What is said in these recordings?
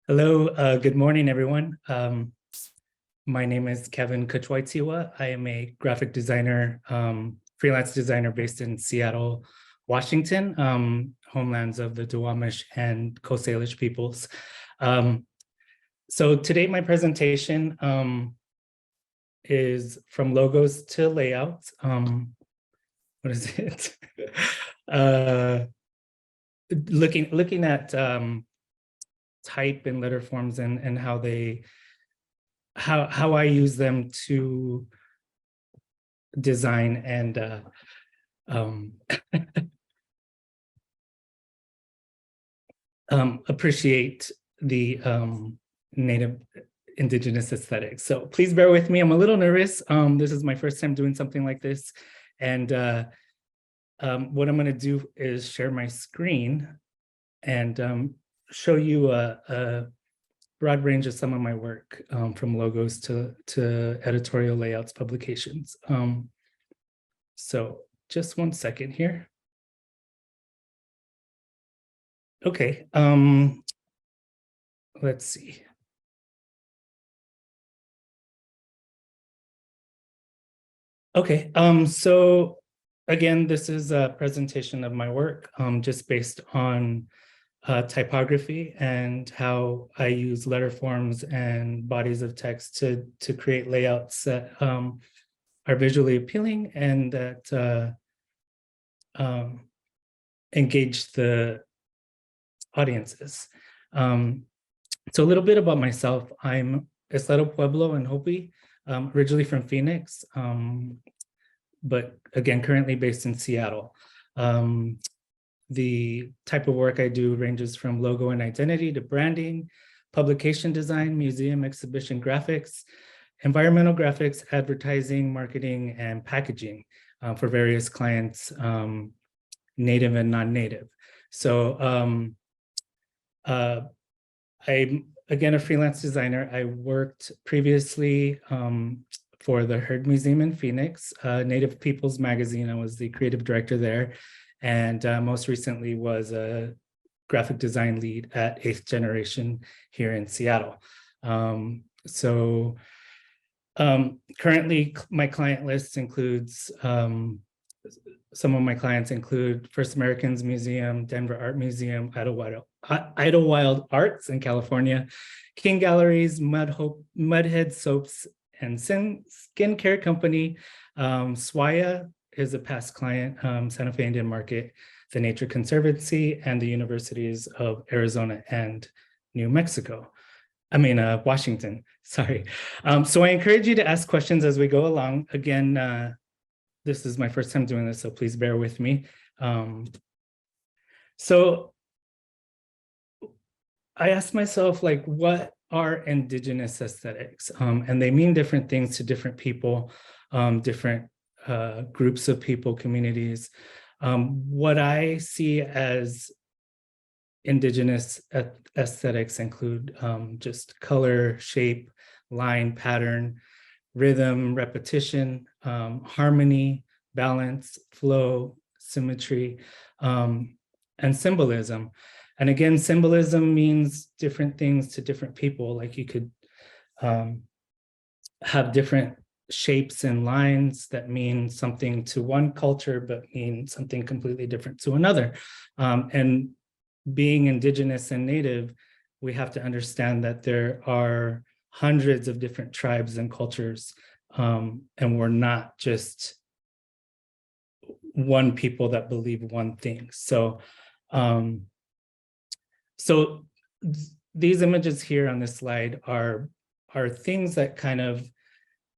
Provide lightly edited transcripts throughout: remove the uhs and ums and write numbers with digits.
Hello, good morning, everyone. My name is Kevin Coochwytewa. I am a graphic designer, freelance designer based in Seattle, Washington, homelands of the Duwamish and Coast Salish peoples. So today my presentation is from logos to layouts. What is it? Looking at type and letter forms and how I use them to design and appreciate the Native Indigenous aesthetics. So please bear with me. I'm a little nervous. This is my first time doing something like this. And what I'm going to do is share my screen and show you a broad range of some of my work, from logos to editorial layouts, publications. So just one second here. Okay, let's see. Okay, so again, this is a presentation of my work, just based on typography and how I use letter forms and bodies of text to create layouts that are visually appealing and that engage the audiences. So a little bit about myself. I'm Isleta, Pueblo, and Hopi, originally from Phoenix, but again, currently based in Seattle. The type of work I do ranges from logo and identity to branding, publication design, museum exhibition graphics, environmental graphics, advertising, marketing, and packaging for various clients, native and non-native. So I'm, again, a freelance designer. I worked previously for the Heard Museum in Phoenix, Native Peoples Magazine. I was the creative director there. And most recently was a graphic design lead at 8th Generation here in Seattle. Currently my client list includes, some of my clients include First Americans Museum, Denver Art Museum, Idlewild Arts in California, King Galleries, Mudhead Soaps and Skincare Company, Swaya is a past client, Santa Fe Indian Market, the Nature Conservancy, and the Universities of Arizona and New Mexico. Washington, sorry. So I encourage you to ask questions as we go along. Again, this is my first time doing this, so please bear with me. So I asked myself, like, what are indigenous aesthetics? And they mean different things to different people, different groups of people, communities. What I see as indigenous aesthetics include just color, shape, line, pattern, rhythm, repetition, harmony, balance, flow, symmetry, and symbolism. And again, symbolism means different things to different people. Like you could have different shapes and lines that mean something to one culture, but mean something completely different to another. And being indigenous and native, we have to understand that there are hundreds of different tribes and cultures, and we're not just one people that believe one thing. So, these images here on this slide are things that kind of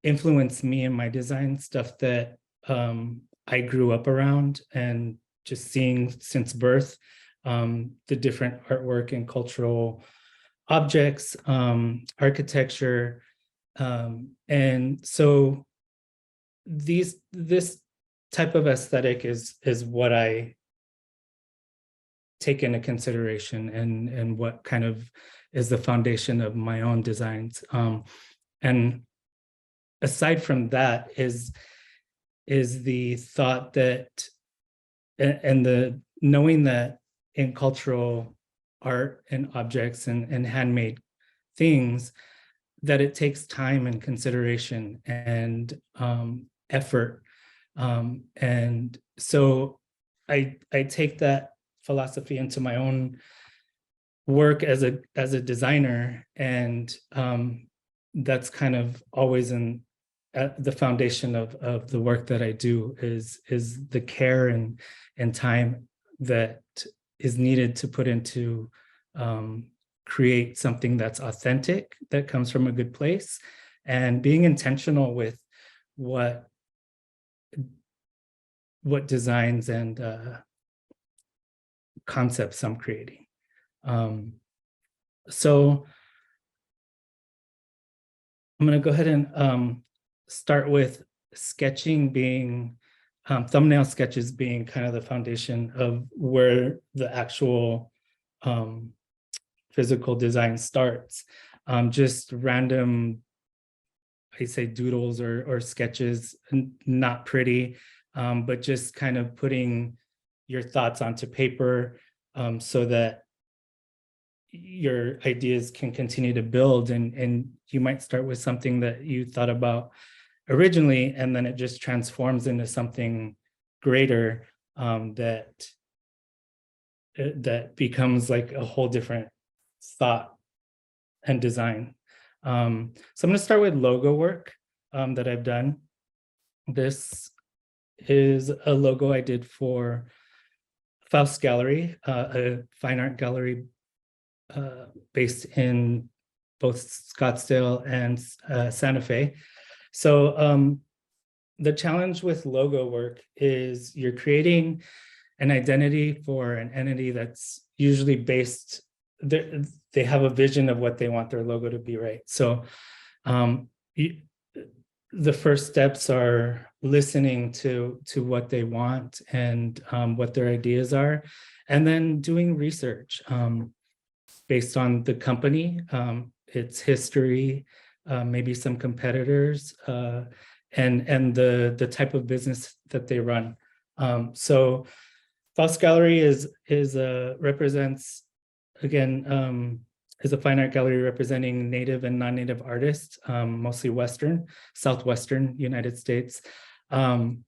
influenced me in my design, stuff that I grew up around and just seeing since birth, the different artwork and cultural objects, architecture. And so this type of aesthetic is what I take into consideration and what kind of is the foundation of my own designs. And aside from that is the thought that, and the knowing that in cultural art and objects and handmade things, that it takes time and consideration and effort. And so I take that philosophy into my own work as a designer, and that's kind of always at the foundation of the work that I do is the care and time that is needed to put into create something that's authentic, that comes from a good place, and being intentional with what designs and concepts I'm creating. So I'm going to go ahead and start with sketching being, thumbnail sketches being kind of the foundation of where the actual physical design starts. Just random, I say doodles or sketches, not pretty, but just kind of putting your thoughts onto paper so that your ideas can continue to build, and you might start with something that you thought about originally, and then it just transforms into something greater that becomes like a whole different thought and design. So I'm going to start with logo work that I've done. This is a logo I did for Faust Gallery, a fine art gallery based in both Scottsdale and Santa Fe. So the challenge with logo work is you're creating an identity for an entity that's usually based, they have a vision of what they want their logo to be, right? So the first steps are listening to what they want and what their ideas are, and then doing research based on the company, its history, maybe some competitors, and the type of business that they run. So Faust Gallery represents, again, is a fine art gallery representing Native and non-Native artists, mostly Southwestern United States. And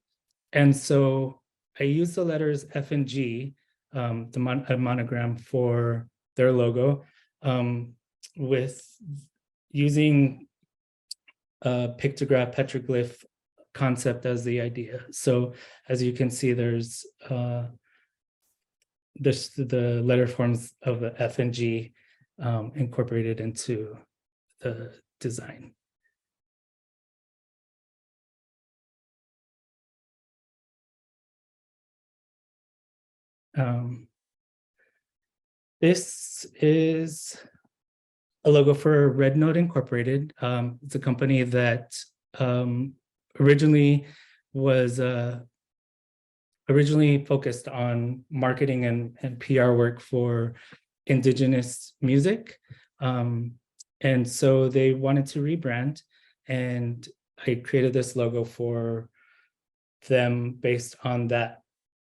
so I use the letters F and G, a monogram for their logo, with using a pictograph petroglyph concept as the idea. So as you can see, there's the letter forms of the F and G incorporated into the design. This is a logo for Red Note Incorporated. It's a company that originally was focused on marketing and PR work for Indigenous music. And so they wanted to rebrand, and I created this logo for them based on that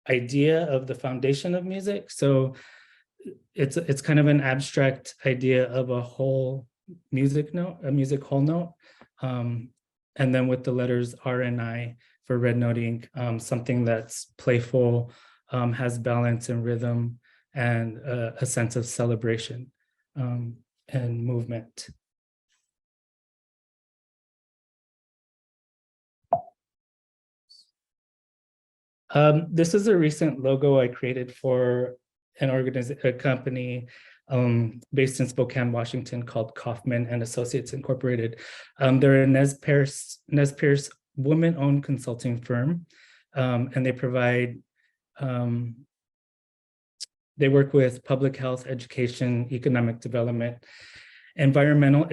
idea of the foundation of music. So it's kind of an abstract idea of a whole music note, a music whole note. And then with the letters R and I for Red Noting, something that's playful, has balance and rhythm, and a sense of celebration and movement. This is a recent logo I created for a company based in Spokane, Washington, called Kaufman and Associates Incorporated. They're a Nez Perce woman-owned consulting firm, and they provide, they work with public health, education, economic development, environmental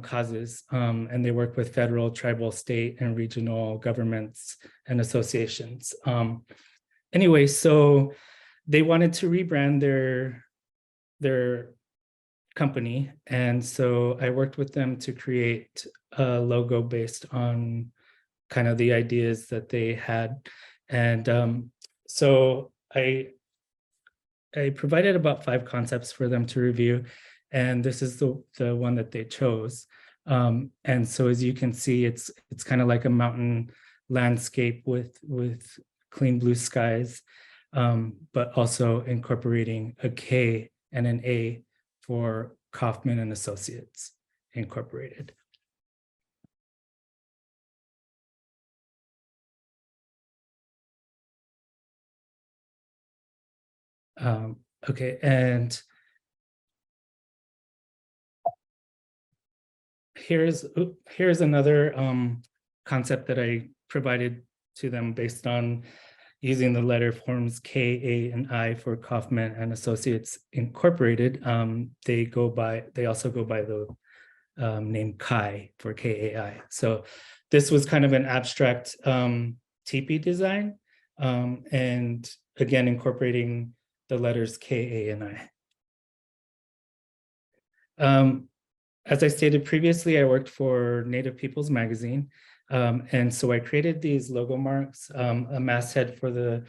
causes, and they work with federal, tribal, state, and regional governments and associations. Anyway, so they wanted to rebrand their company, and so I worked with them to create a logo based on kind of the ideas that they had. And so I I provided about 5 concepts for them to review, and this is the one that they chose. And so as you can see, it's kind of like a mountain landscape with clean blue skies, but also incorporating a K and an A for Kaufman and Associates Incorporated. Okay, and here's another concept that I provided to them based on using the letter forms K, A, and I for Kaufman and Associates Incorporated. They also go by the name Kai for KAI. So this was kind of an abstract teepee design, and again incorporating the letters K, A, and I. As I stated previously, I worked for Native Peoples Magazine. And so I created these logo marks, a masthead for the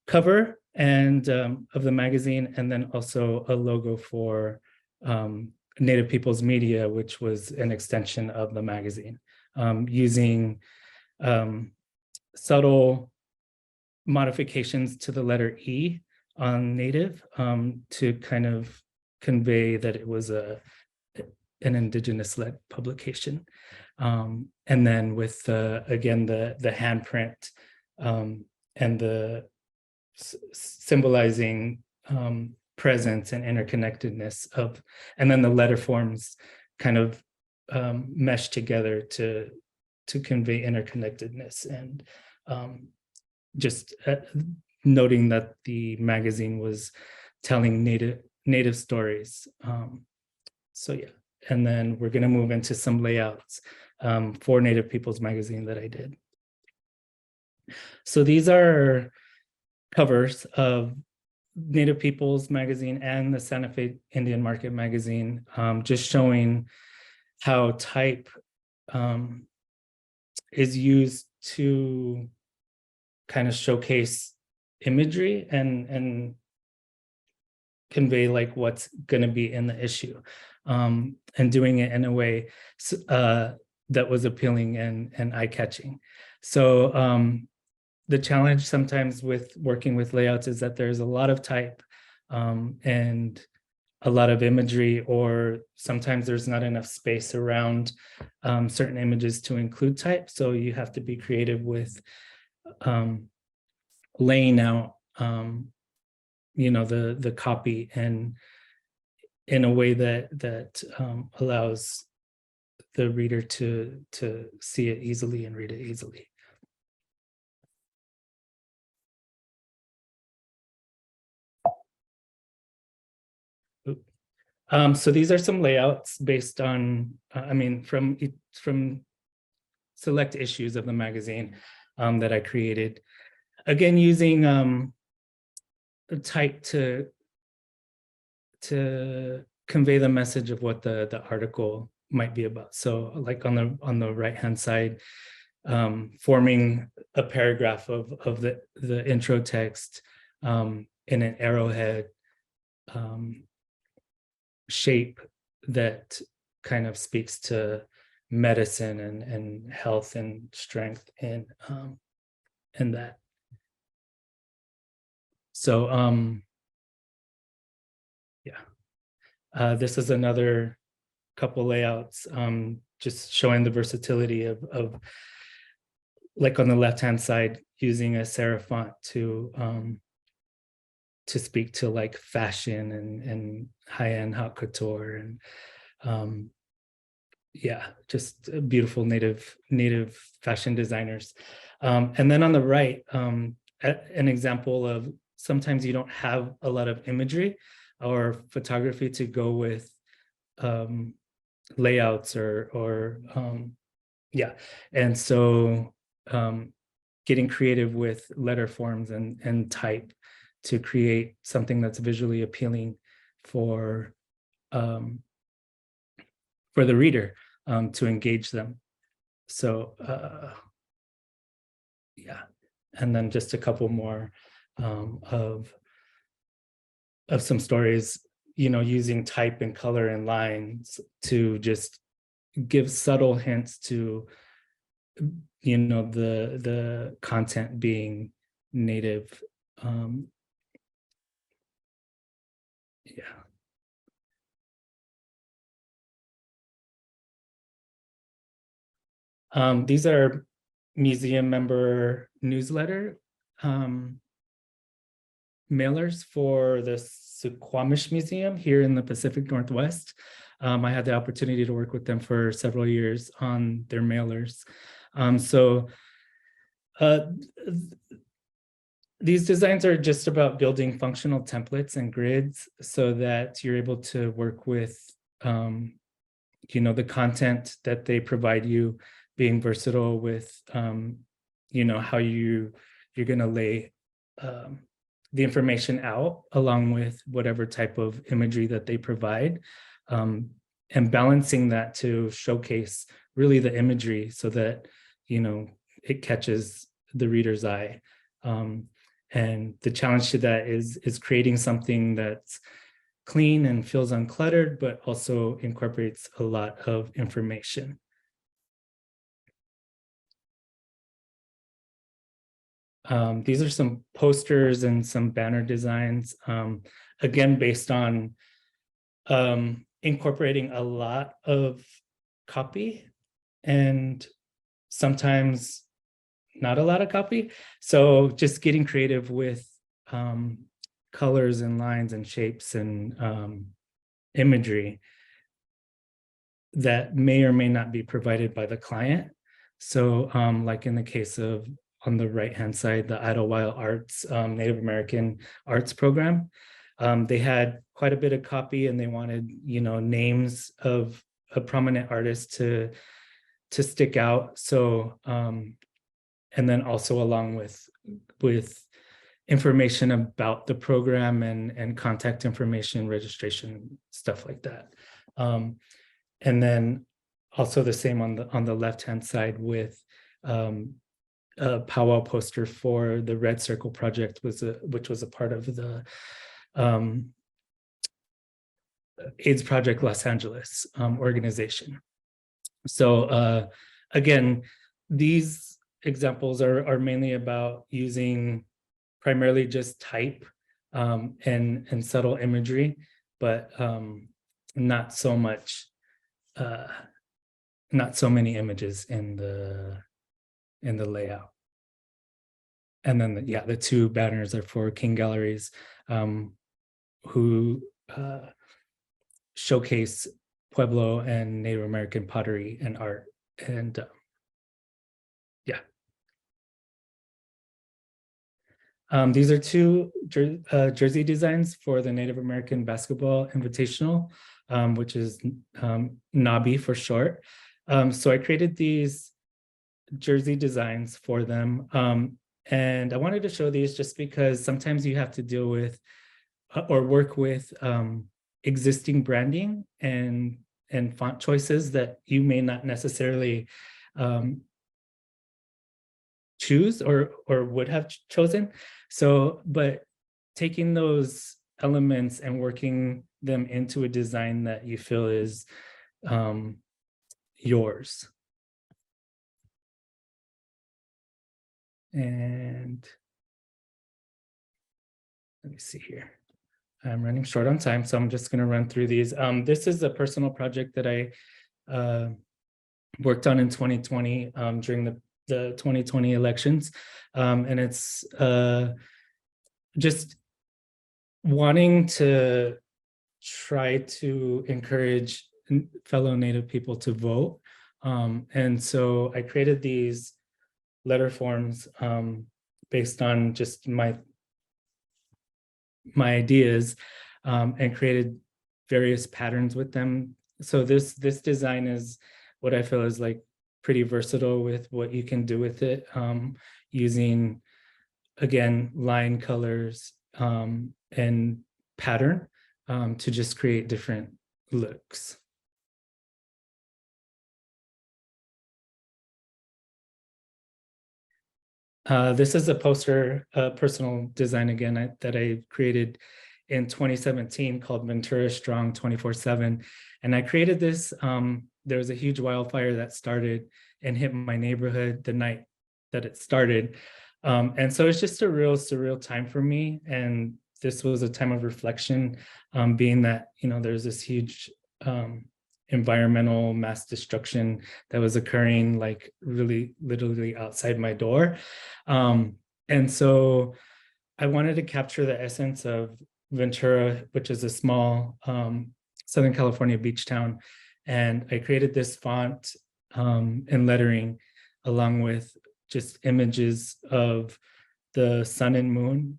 cover and of the magazine, and then also a logo for Native Peoples Media, which was an extension of the magazine, using subtle modifications to the letter E on Native to kind of convey that it was an Indigenous-led publication. And then with again the handprint and the symbolizing presence and interconnectedness of, and then the letter forms kind of mesh together to convey interconnectedness, and just noting that the magazine was telling native stories. So yeah. And then we're going to move into some layouts for Native Peoples Magazine that I did. So these are covers of Native Peoples Magazine and the Santa Fe Indian Market Magazine, just showing how type is used to kind of showcase imagery and convey like what's going to be in the issue, and doing it in a way that was appealing and eye-catching. So the challenge sometimes with working with layouts is that there's a lot of type and a lot of imagery, or sometimes there's not enough space around certain images to include type. So you have to be creative with laying out the copy and in a way that allows the reader to see it easily and read it easily. So these are some layouts based on, from select issues of the magazine that I created. Again, using type to convey the message of what the article might be about. So like on the right-hand side, forming a paragraph of the intro text in an arrowhead shape that kind of speaks to medicine and health and strength and that. So yeah, this is another couple layouts, just showing the versatility of like on the left-hand side, using a serif font to speak to like fashion and high-end haute couture, and yeah, just beautiful native fashion designers. And then on the right, an example of sometimes you don't have a lot of imagery or photography to go with layouts or yeah, and so getting creative with letter forms and type to create something that's visually appealing for the reader, to engage them. So yeah, and then just a couple more of some stories, using type and color and lines to just give subtle hints to, the content being native. Yeah. These are museum member newsletter mailers for the Suquamish Museum here in the Pacific Northwest. I had the opportunity to work with them for several years on their mailers. These designs are just about building functional templates and grids so that you're able to work with, the content that they provide you, being versatile with, how you're going to lay the information out along with whatever type of imagery that they provide, and balancing that to showcase really the imagery so that, it catches the reader's eye. And the challenge to that is creating something that's clean and feels uncluttered, but also incorporates a lot of information. These are some posters and some banner designs, again, based on incorporating a lot of copy and sometimes not a lot of copy. So just getting creative with colors and lines and shapes and imagery that may or may not be provided by the client. So like in the case of, on the right-hand side, the Idlewild Arts Native American Arts Program, they had quite a bit of copy and they wanted, names of a prominent artist to stick out. So, and then also along with information about the program and contact information, registration, stuff like that. And then also the same on the left-hand side with a powwow poster for the Red Circle Project, which was a part of the AIDS Project Los Angeles organization. So again, these examples are mainly about using primarily just type and subtle imagery, but not so much, not so many images in the layout. And then the two banners are for King Galleries, who showcase Pueblo and Native American pottery and art. And these are two jersey designs for the Native American Basketball Invitational, which is NABI for short. So I created these jersey designs for them. And I wanted to show these just because sometimes you have to deal with or work with existing branding and font choices that you may not necessarily choose or would have chosen. So, but taking those elements and working them into a design that you feel is yours. And let me see here. I'm running short on time, so I'm just going to run through these. This is a personal project that I worked on in 2020 during the 2020 elections. And it's just wanting to try to encourage fellow Native people to vote. And so I created these letter forms based on just my ideas, and created various patterns with them. So this design is what I feel is like pretty versatile with what you can do with it, using, again, line, colors, and pattern to just create different looks. This is a poster, personal design again, that I created in 2017 called Ventura Strong 24/7. And I created this. There was a huge wildfire that started and hit my neighborhood the night that it started. And so it's just a real surreal time for me. And this was a time of reflection, being that, there's this huge environmental mass destruction that was occurring like really literally outside my door. And so I wanted to capture the essence of Ventura, which is a small Southern California beach town. And I created this font and lettering along with just images of the sun and moon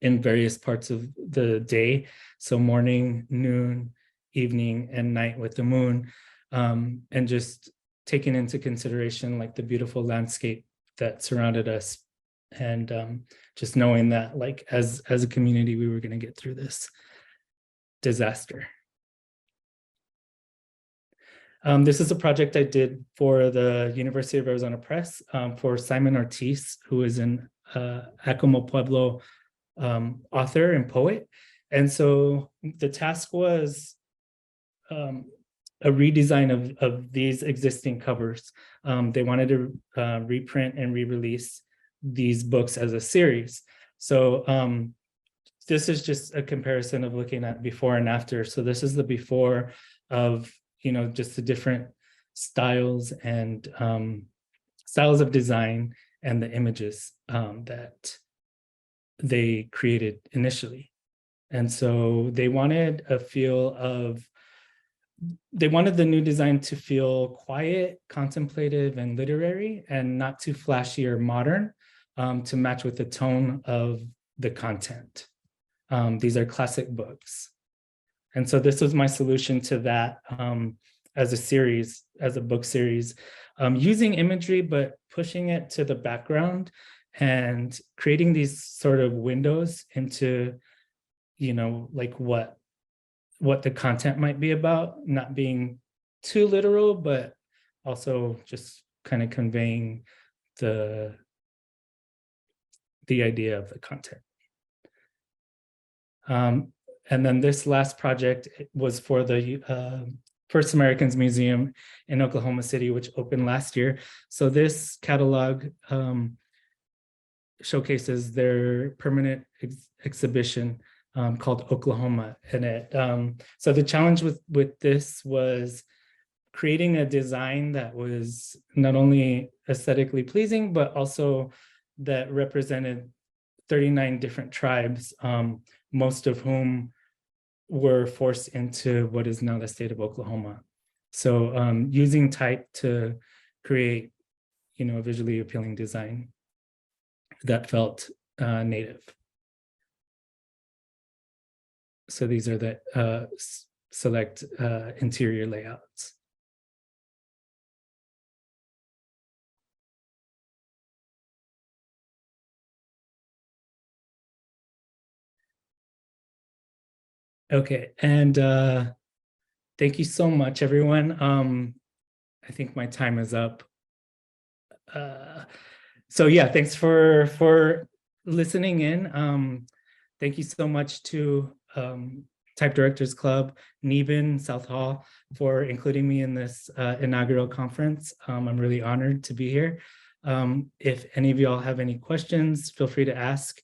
in various parts of the day. So morning, noon, evening, and night with the moon, and just taking into consideration like the beautiful landscape that surrounded us, and just knowing that like as a community, we were going to get through this disaster. This is a project I did for the University of Arizona Press for Simon Ortiz, who is an Acoma Pueblo author and poet. And so the task was a redesign of these existing covers. They wanted to reprint and re-release these books as a series. So this is just a comparison of looking at before and after. So this is the before of, just the different styles and styles of design and the images that they created initially. And so they wanted they wanted the new design to feel quiet, contemplative, and literary, and not too flashy or modern, to match with the tone of the content. These are classic books. And so this was my solution to that as a series, as a book series, using imagery, but pushing it to the background and creating these sort of windows into, like what the content might be about, not being too literal, but also just kind of conveying the idea of the content. And then this last project was for the First Americans Museum in Oklahoma City, which opened last year. So this catalog showcases their permanent exhibition called Oklahoma. And so the challenge with this was creating a design that was not only aesthetically pleasing, but also that represented 39 different tribes, most of whom were forced into what is now the state of Oklahoma. So using type to create, a visually appealing design that felt native. So these are the select interior layouts. Okay, and thank you so much, everyone. I think my time is up. So yeah, thanks for listening in. Thank you so much to Type Directors Club, Neben, South Hall, for including me in this inaugural conference. I'm really honored to be here. If any of y'all have any questions, feel free to ask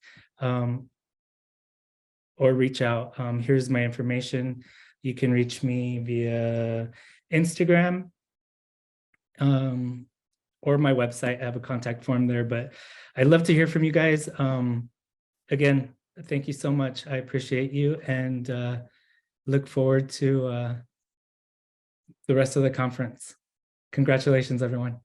or reach out. Here's my information. You can reach me via Instagram or my website. I have a contact form there, but I'd love to hear from you guys. Again, thank you so much. I appreciate you and look forward to the rest of the conference. Congratulations, everyone.